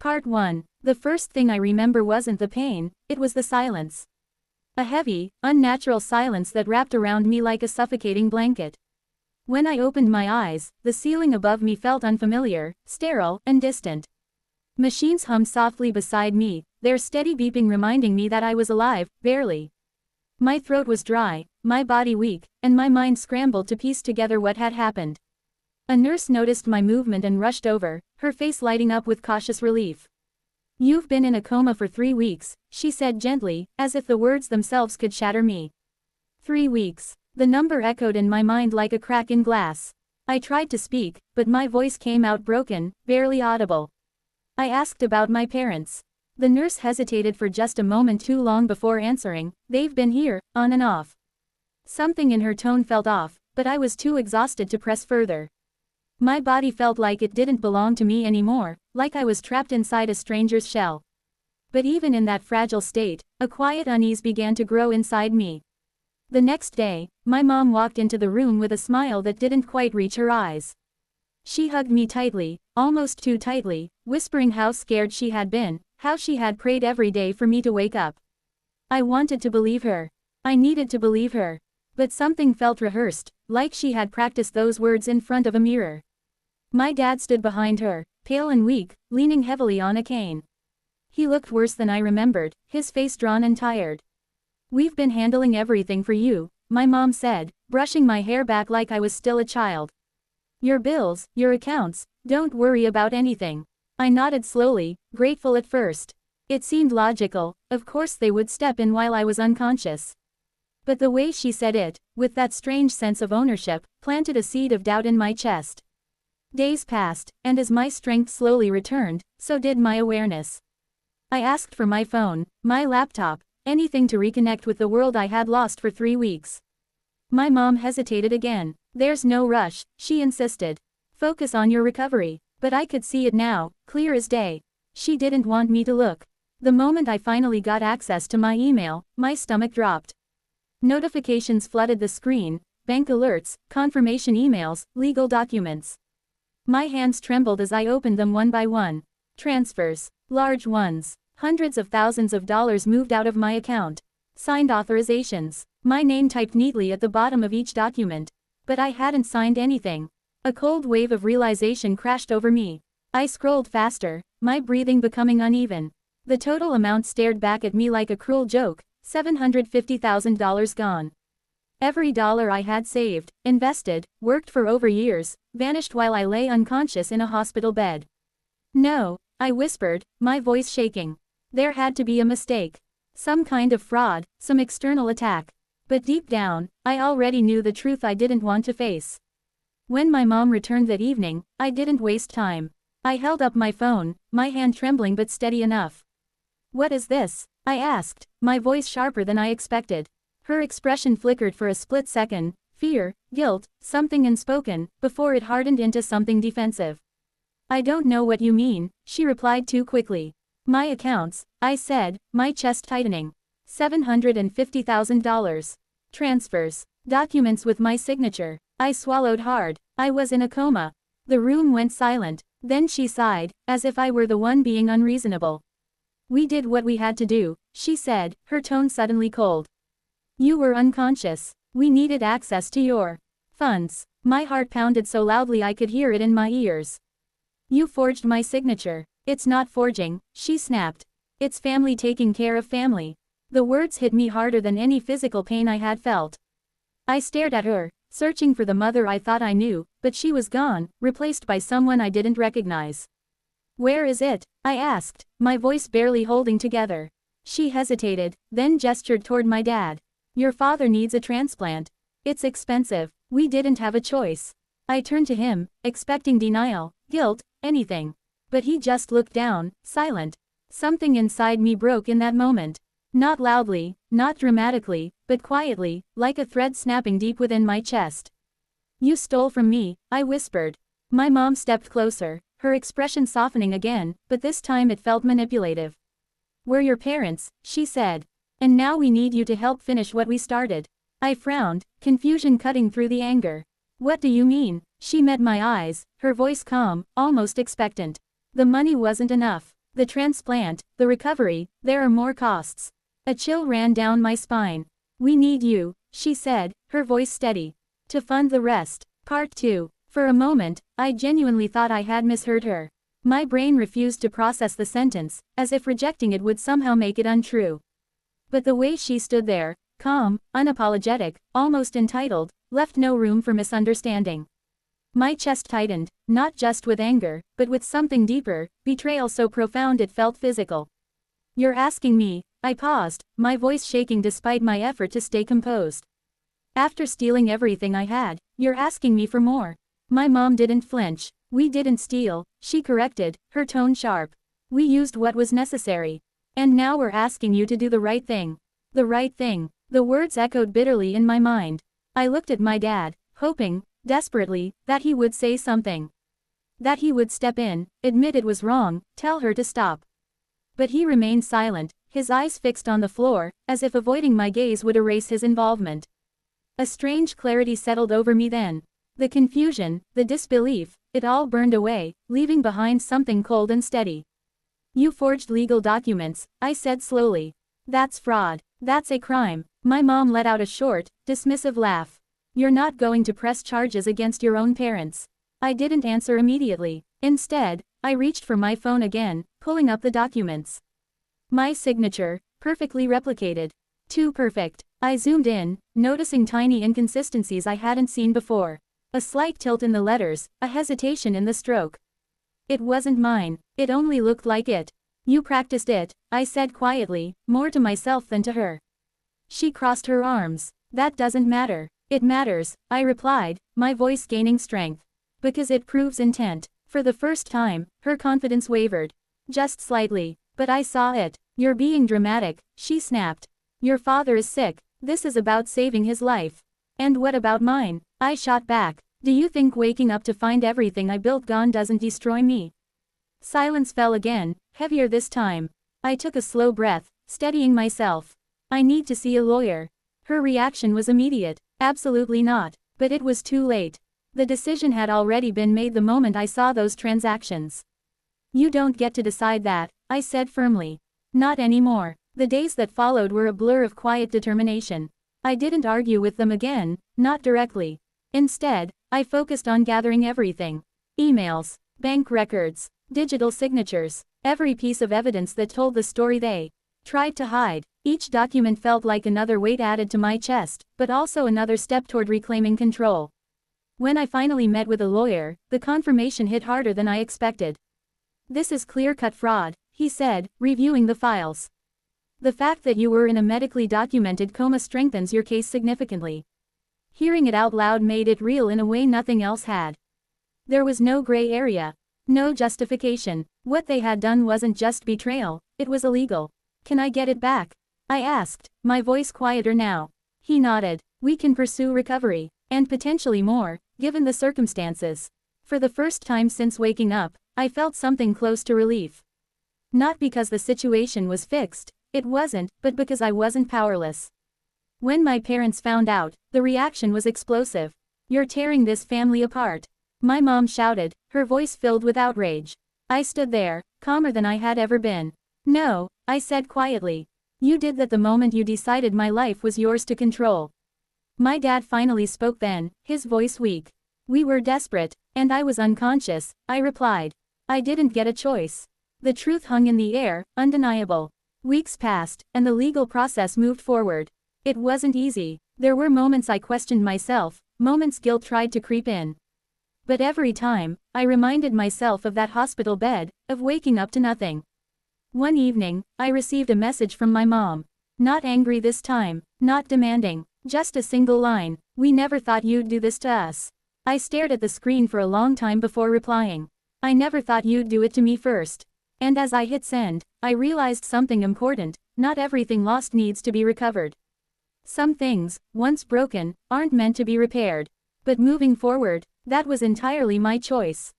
Part 1. The first thing I remember wasn't the pain, it was the silence. A heavy, unnatural silence that wrapped around me like a suffocating blanket. When I opened my eyes, the ceiling above me felt unfamiliar, sterile, and distant. Machines hummed softly beside me, their steady beeping reminding me that I was alive, barely. My throat was dry, my body weak, and my mind scrambled to piece together what had happened. A nurse noticed my movement and rushed over, her face lighting up with cautious relief. "You've been in a coma for 3 weeks, she said gently, as if the words themselves could shatter me. 3 weeks. The number echoed in my mind like a crack in glass. I tried to speak, but my voice came out broken, barely audible. I asked about my parents. The nurse hesitated for just a moment too long before answering. "They've been here, on and off." Something in her tone felt off, but I was too exhausted to press further. My body felt like it didn't belong to me anymore, like I was trapped inside a stranger's shell. But even in that fragile state, a quiet unease began to grow inside me. The next day, my mom walked into the room with a smile that didn't quite reach her eyes. She hugged me tightly, almost too tightly, whispering how scared she had been, how she had prayed every day for me to wake up. I wanted to believe her. I needed to believe her. But something felt rehearsed, like she had practiced those words in front of a mirror. My dad stood behind her, pale and weak, leaning heavily on a cane. He looked worse than I remembered, his face drawn and tired. "We've been handling everything for you," my mom said, brushing my hair back like I was still a child. "Your bills, your accounts, don't worry about anything." I nodded slowly, grateful at first. It seemed logical, of course they would step in while I was unconscious. But the way she said it, with that strange sense of ownership, planted a seed of doubt in my chest. Days passed, and as my strength slowly returned, so did my awareness. I asked for my phone, my laptop, anything to reconnect with the world I had lost for 3 weeks. My mom hesitated again. "There's no rush," she insisted. "Focus on your recovery." But I could see it now, clear as day. She didn't want me to look. The moment I finally got access to my email, my stomach dropped. Notifications flooded the screen, bank alerts, confirmation emails, legal documents. My hands trembled as I opened them one by one. Transfers. Large ones. Hundreds of thousands of dollars moved out of my account. Signed authorizations. My name typed neatly at the bottom of each document. But I hadn't signed anything. A cold wave of realization crashed over me. I scrolled faster, my breathing becoming uneven. The total amount stared back at me like a cruel joke, $750,000 gone. Every dollar I had saved, invested, worked for over years, vanished while I lay unconscious in a hospital bed. "No," I whispered, my voice shaking. There had to be a mistake. Some kind of fraud, some external attack. But deep down, I already knew the truth I didn't want to face. When my mom returned that evening, I didn't waste time. I held up my phone, my hand trembling but steady enough. "What is this?" I asked, my voice sharper than I expected. Her expression flickered for a split second, fear, guilt, something unspoken, before it hardened into something defensive. "I don't know what you mean," she replied too quickly. "My accounts," I said, my chest tightening. $750,000. Transfers. Documents with my signature. I swallowed hard. I was in a coma. The room went silent. Then she sighed, as if I were the one being unreasonable. "We did what we had to do," she said, her tone suddenly cold. "You were unconscious. We needed access to your funds." My heart pounded so loudly I could hear it in my ears. "You forged my signature." "It's not forging," she snapped. "It's family taking care of family." The words hit me harder than any physical pain I had felt. I stared at her, searching for the mother I thought I knew, but she was gone, replaced by someone I didn't recognize. "Where is it?" I asked, my voice barely holding together. She hesitated, then gestured toward my dad. "Your father needs a transplant. It's expensive. We didn't have a choice." I turned to him, expecting denial, guilt, anything. But he just looked down, silent. Something inside me broke in that moment. Not loudly, not dramatically, but quietly, like a thread snapping deep within my chest. "You stole from me," I whispered. My mom stepped closer, her expression softening again, but this time it felt manipulative. "We're your parents," she said. "And now we need you to help finish what we started." I frowned, confusion cutting through the anger. "What do you mean?" She met my eyes, her voice calm, almost expectant. "The money wasn't enough. The transplant, the recovery, there are more costs. A chill ran down my spine. We need you, she said, her voice steady. To fund the rest. Part 2. For a moment, I genuinely thought I had misheard her. My brain refused to process the sentence, as if rejecting it would somehow make it untrue. But the way she stood there, calm, unapologetic, almost entitled, left no room for misunderstanding. My chest tightened, not just with anger, but with something deeper, betrayal so profound it felt physical. You're asking me, I paused, my voice shaking despite my effort to stay composed. After stealing everything I had, you're asking me for more. My mom didn't flinch. We didn't steal, she corrected, her tone sharp. We used what was necessary. And now we're asking you to do the right thing. The right thing. The words echoed bitterly in my mind. I looked at my dad, hoping, desperately, that he would say something. That he would step in, admit it was wrong, tell her to stop. But he remained silent, his eyes fixed on the floor, as if avoiding my gaze would erase his involvement. A strange clarity settled over me then. The confusion, the disbelief, it all burned away, leaving behind something cold and steady. You forged legal documents, I said slowly. That's fraud. That's a crime. My mom let out a short, dismissive laugh. You're not going to press charges against your own parents. I didn't answer immediately. Instead, I reached for my phone again, pulling up the documents. My signature, perfectly replicated. Too perfect. I zoomed in, noticing tiny inconsistencies I hadn't seen before. A slight tilt in the letters, a hesitation in the stroke. It wasn't mine, it only looked like it. You practiced it, I said quietly, more to myself than to her. She crossed her arms. That doesn't matter. It matters, I replied, my voice gaining strength. Because it proves intent. For the first time, her confidence wavered. Just slightly. But I saw it. You're being dramatic, she snapped. Your father is sick. This is about saving his life. And what about mine? I shot back. Do you think waking up to find everything I built gone doesn't destroy me? Silence fell again, heavier this time. I took a slow breath, steadying myself. I need to see a lawyer. Her reaction was immediate. Absolutely not. But it was too late. The decision had already been made the moment I saw those transactions. You don't get to decide that, I said firmly. Not anymore. The days that followed were a blur of quiet determination. I didn't argue with them again, not directly. Instead, I focused on gathering everything. Emails, bank records, digital signatures, every piece of evidence that told the story they tried to hide. Each document felt like another weight added to my chest, but also another step toward reclaiming control. When I finally met with a lawyer, the confirmation hit harder than I expected. This is clear-cut fraud, he said, reviewing the files. The fact that you were in a medically documented coma strengthens your case significantly. Hearing it out loud made it real in a way nothing else had. There was no gray area. No justification. What they had done wasn't just betrayal, it was illegal. Can I get it back? I asked, my voice quieter now. He nodded. We can pursue recovery. And potentially more, given the circumstances. For the first time since waking up, I felt something close to relief. Not because the situation was fixed. It wasn't, but because I wasn't powerless. When my parents found out, the reaction was explosive. You're tearing this family apart. My mom shouted, her voice filled with outrage. I stood there, calmer than I had ever been. No, I said quietly. You did that the moment you decided my life was yours to control. My dad finally spoke then, his voice weak. We were desperate, and I was unconscious, I replied. I didn't get a choice. The truth hung in the air, undeniable. Weeks passed, and the legal process moved forward. It wasn't easy. There were moments I questioned myself, moments guilt tried to creep in. But every time, I reminded myself of that hospital bed, of waking up to nothing. One evening, I received a message from my mom. Not angry this time, not demanding, just a single line. We never thought you'd do this to us. I stared at the screen for a long time before replying. I never thought you'd do it to me first. And as I hit send, I realized something important. Not everything lost needs to be recovered. Some things, once broken, aren't meant to be repaired. But moving forward, that was entirely my choice.